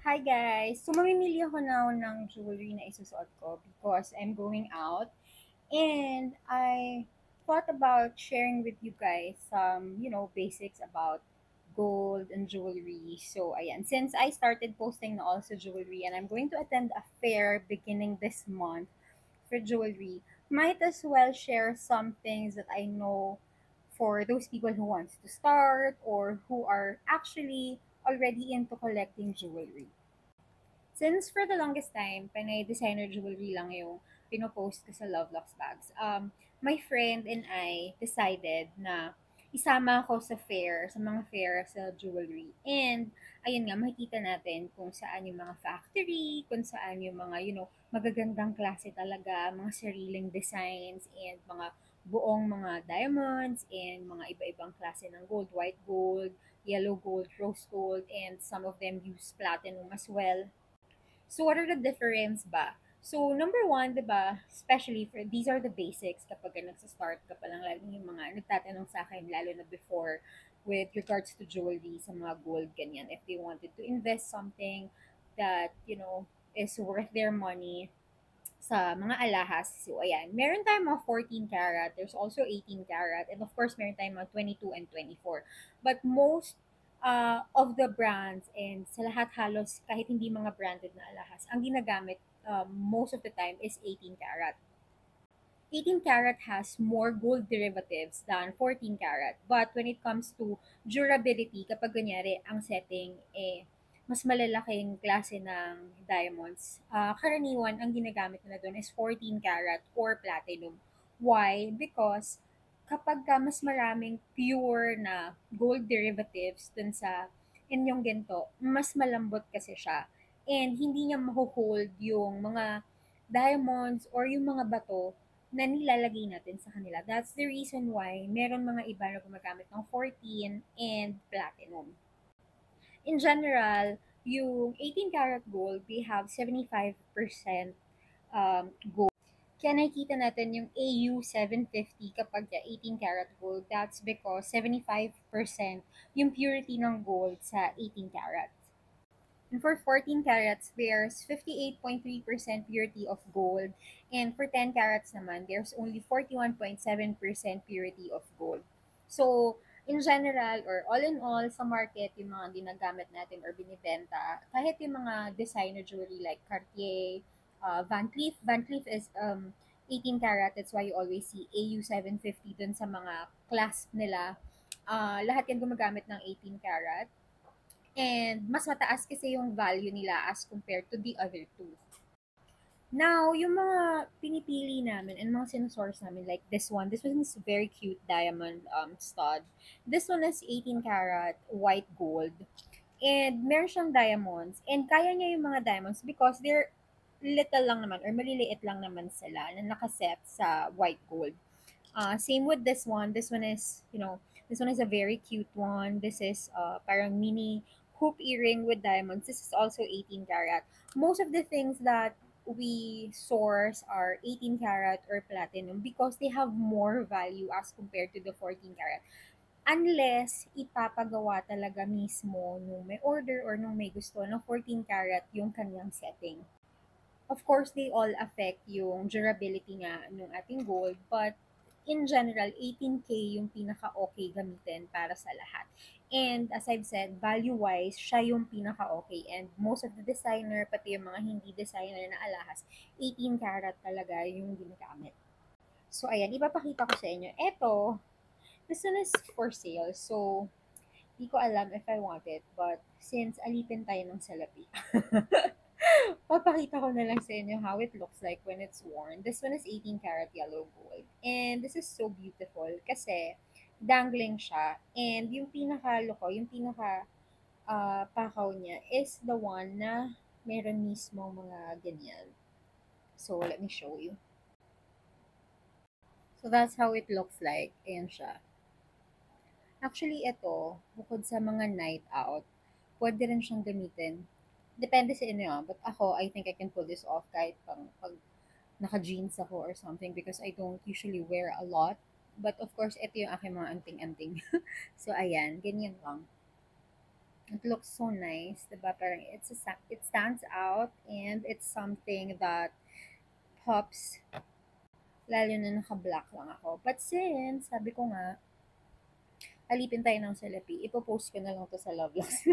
Hi guys! So mamimili ako now ng jewelry na isusuot ko because I'm going out and I thought about sharing with you guys some, basics about gold and jewelry. So ayan, since I started posting na also jewelry and I'm going to attend a fair beginning this month for jewelry, might as well share some things that I know for those people who wants to start or who are actually already into collecting jewelry. Since for the longest time, panay designer jewelry lang yung pinopost ko sa Lovelocks Bags, my friend and I decided na isama ako sa fair, sa mga fair sa jewelry. And, ayun nga, makikita natin kung saan yung mga factory, kung saan yung mga, magagandang klase talaga, mga sariling designs, and mga buong mga diamonds, and mga iba-ibang klase ng gold, white gold, yellow gold, rose gold, and some of them use platinum as well. So, what are the difference ba? So, number one, di ba, especially for, these are the basics kapag nagsa-start ka pa lang, lalo yung mga nagtatanong sa akin, lalo na before, with regards to jewelry, sa mga gold, ganyan, if they wanted to invest something that, is worth their money sa mga alahas. So, ayan. Meron tayong mga 14 karat. There's also 18 karat. And of course, meron tayong mga 22 and 24. But most of the brands and sa lahat halos kahit hindi mga branded na alahas, ang ginagamit most of the time is 18 karat. 18 karat has more gold derivatives than 14 karat. But when it comes to durability, kapag kunyari ang setting mas malalaking klase ng diamonds, karaniwan ang ginagamit nila doon is 14 karat or platinum. Why? Because kapag mas maraming pure na gold derivatives dun sa inyong ginto, mas malambot kasi siya. And hindi niya mahuhold yung mga diamonds or yung mga bato na nilalagay natin sa kanila. That's the reason why meron mga iba na gumagamit ng 14 and platinum. In general, yung 18 karat gold, we have 75% gold. Kaya nakikita natin yung AU 750 kapag 18 karat gold. That's because 75% yung purity ng gold sa 18 karat. And for 14 carats, there's 58.3% purity of gold. And for 10 carats naman, there's only 41.7% purity of gold. So, in general, or all in all, sa market, yung mga ginagamit natin or binibenta, kahit yung mga designer jewelry like Cartier, Van Cleef. Van Cleef is 18 karat. That's why you always see AU 750 dun sa mga clasp nila. Lahat yan gumagamit ng 18 karat. And mas mataas kasi yung value nila as compared to the other two. Now, yung mga pinipili namin and mga sinusource namin, like this one is very cute diamond stud. This one is 18 karat white gold. And meron siyang diamonds. And kaya niya yung mga diamonds because they're little lang naman or maliliit lang naman sila na nakaset sa white gold. Same with this one. This one is a very cute one. This is parang mini hoop earring with diamonds. This is also 18 karat. Most of the things that we source are 18 karat or platinum because they have more value as compared to the 14 karat. Unless ipapagawa talaga mismo nung may order or nung may gusto ng 14 karat yung kanyang setting. Of course, they all affect yung durability nga ng ating gold, but in general, 18K yung pinaka-okay gamitin para sa lahat. And as I've said, value-wise, siya yung pinaka-okay. And most of the designer, pati yung mga hindi designer na alahas, 18 karat talaga yung ginagamit. So, ayan, ipapakita ko sa inyo. Eto, this one is for sale. So, di ko alam if I want it, but since alipin tayo ng salapi, papakita ko na lang sa inyo how it looks like when it's worn. This one is 18 karat yellow gold. And this is so beautiful kasi dangling siya. And yung pinaka-loko, yung pakaw niya is the one na meron mismo mga ganyan. So, let me show you. So, that's how it looks like. Ayan siya. Actually, ito, bukod sa mga night out, pwede rin siyang gamitin. Depende sa inyo, but ako, I think I can pull this off kahit pag naka-jeans ako or something because I don't usually wear a lot. But of course, ito yung aking mga anting-anting. So, ayan, ganyan lang. It looks so nice, diba? Parang it stands out and it's something that pops lalo na naka-black lang ako. But since, sabi ko nga, alipin tayo ng salapi, ipopost ko na lang to sa Love Locks.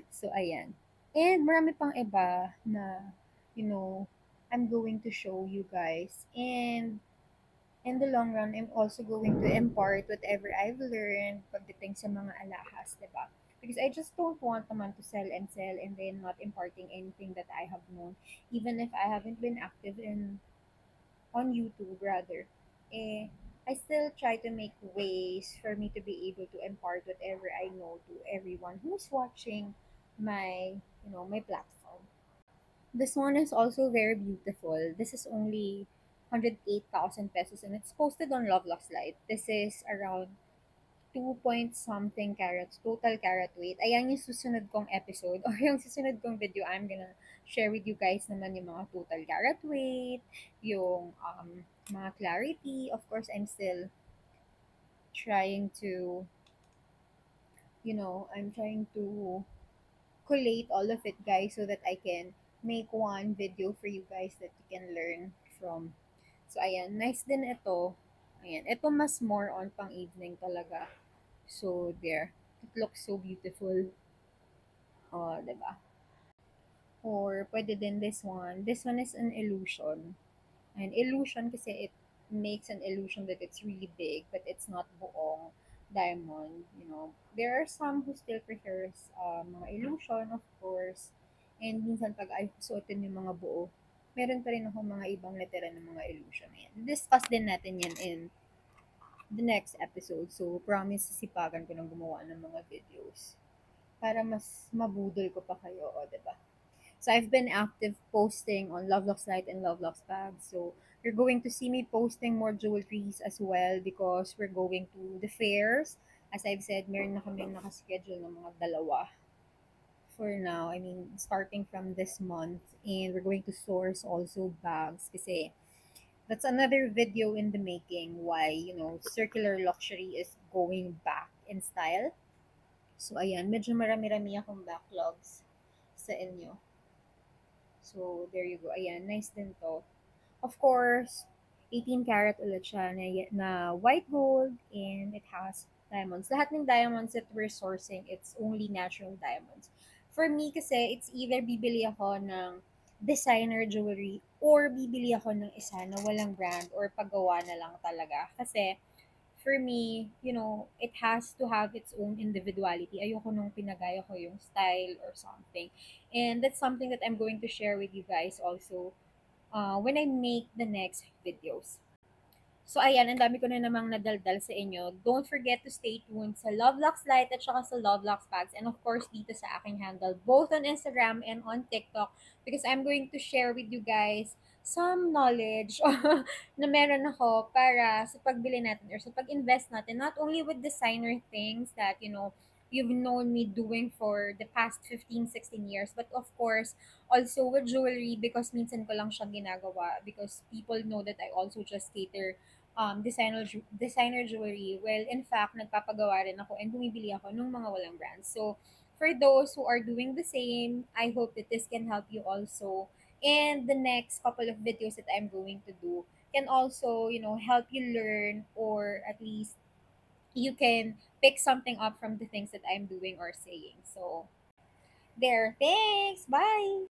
So, ayan. And marami pang iba na, you know, I'm going to show you guys. And in the long run, I'm also going to impart whatever I've learned pagdating sa mga alahas, diba? Because I just don't want naman to sell and then not imparting anything that I have known. Even if I haven't been active in on YouTube rather, eh, I still try to make ways for me to be able to impart whatever I know to everyone who's watching my platform. This one is also very beautiful. This is only 108,000 pesos and it's posted on Lovelock's Light. This is around 2 point something carats, total carat weight. Ayan yung susunod kong episode or yung susunod kong video. I'm gonna share with you guys naman yung mga total carat weight, yung mga clarity. Of course, I'm still trying to, I'm trying to collate all of it, guys, so that I can make one video for you guys that you can learn from. So, ayan. Nice din ito. Ayan. Ito mas more on pang evening talaga. So, there. It looks so beautiful. Oh, diba? Or, pwede din this one. This one is an illusion. And illusion kasi it makes an illusion that it's really big, but it's not buong diamond. There are some who still prefers mga illusion, of course. And minsan pag ay suotin yung mga buo, meron pa rin ako mga ibang letera ng mga illusion. Ayan. Discuss din natin yan in the next episode. So, promise sisipagan ko ng gumawa ng mga videos para mas mabudol ko pa kayo, o, diba? So I've been active posting on Lovelock's Light and Lovelock's Bags. So you're going to see me posting more jewelries as well because we're going to the fairs. As I've said, meron na kaming nakaschedule ng mga dalawa for now. I mean, starting from this month. And we're going to source also bags kasi that's another video in the making why, circular luxury is going back in style. So ayan, medyo marami-rami akong backlogs sa inyo. So, there you go. Ayan, nice din to. Of course, 18 karat ulit siya na white gold and it has diamonds. Lahat ng diamonds that we're sourcing, it's only natural diamonds. For me kasi, it's either bibili ako ng designer jewelry or bibili ako ng isa na walang brand or paggawa na lang talaga. Kasi, for me, it has to have its own individuality. Ayoko nung pinagaya ko yung style or something. And that's something that I'm going to share with you guys also when I make the next videos. So ayan, ang dami ko na namang nadaldal sa inyo. Don't forget to stay tuned sa Lovelocks Light at saka sa Lovelocks Bags. And of course, dito sa aking handle, both on Instagram and on TikTok. Because I'm going to share with you guys some knowledge na meron ako para sa pagbili natin or sa pag-invest natin. Not only with designer things that, you've known me doing for the past 15, 16 years. But of course, also with jewelry because minsan ko lang siya ginagawa because people know that I also just cater designer jewelry. Well, in fact, nagpapagawa rin ako and bumibili ako ng mga walang brands. So, for those who are doing the same, I hope that this can help you also. And the next couple of videos that I'm going to do can also, help you learn or at least you can pick something up from the things that I'm doing or saying. So, there. Thanks. Bye.